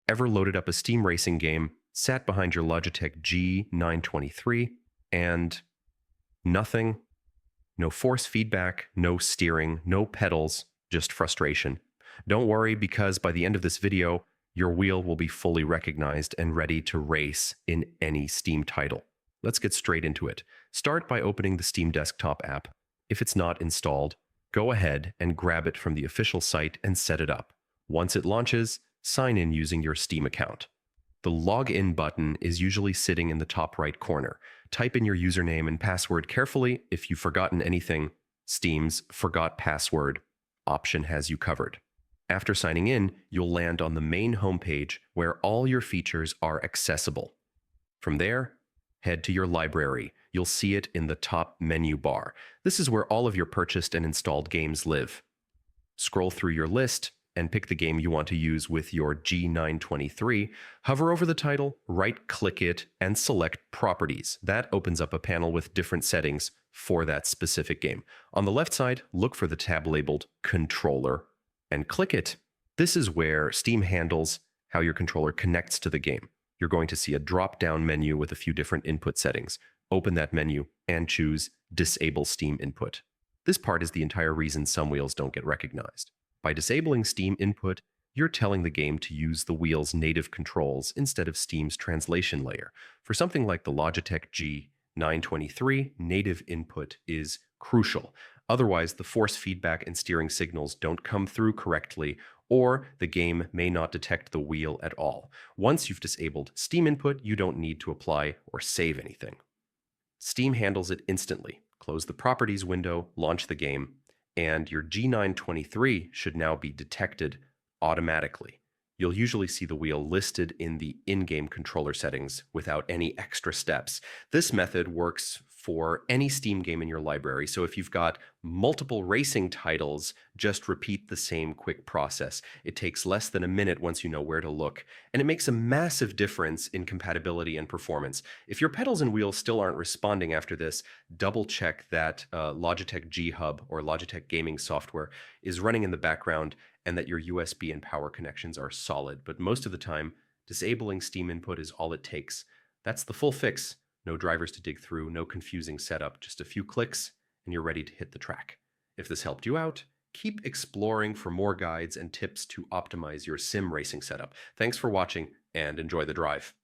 Ever loaded up a Steam racing game, sat behind your Logitech G923, and nothing? No force feedback, no steering, no pedals, just frustration. Don't worry, because by the end of this video, your wheel will be fully recognized and ready to race in any Steam title. Let's get straight into it. Start by opening the Steam Desktop app. If it's not installed, go ahead and grab it from the official site and set it up. Once it launches, sign in using your Steam account. The Login button is usually sitting in the top right corner. Type in your username and password carefully. If you've forgotten anything, Steam's Forgot Password option has you covered. After signing in, you'll land on the main homepage where all your features are accessible. From there, head to your library. You'll see it in the top menu bar. This is where all of your purchased and installed games live. Scroll through your list and pick the game you want to use with your G923. Hover over the title, right-click it, and select Properties. That opens up a panel with different settings for that specific game. On the left side, look for the tab labeled Controller and click it. This is where Steam handles how your controller connects to the game. You're going to see a drop-down menu with a few different input settings. Open that menu and choose Disable Steam Input. This part is the entire reason some wheels don't get recognized. By disabling Steam Input, you're telling the game to use the wheel's native controls instead of Steam's translation layer. For something like the Logitech G923, native input is crucial. Otherwise, the force feedback and steering signals don't come through correctly, or the game may not detect the wheel at all. Once you've disabled Steam Input, you don't need to apply or save anything. Steam handles it instantly. Close the Properties window, launch the game, and your G923 should now be detected automatically. You'll usually see the wheel listed in the in-game controller settings without any extra steps. This method works for any Steam game in your library, so if you've got multiple racing titles, just repeat the same quick process. It takes less than a minute once you know where to look, and it makes a massive difference in compatibility and performance. If your pedals and wheels still aren't responding after this, double check that Logitech G Hub or Logitech gaming software is running in the background and that your USB and power connections are solid. But most of the time, disabling Steam Input is all it takes. That's the full fix. No drivers to dig through, no confusing setup, just a few clicks, and you're ready to hit the track. If this helped you out, keep exploring for more guides and tips to optimize your sim racing setup. Thanks for watching, and enjoy the drive.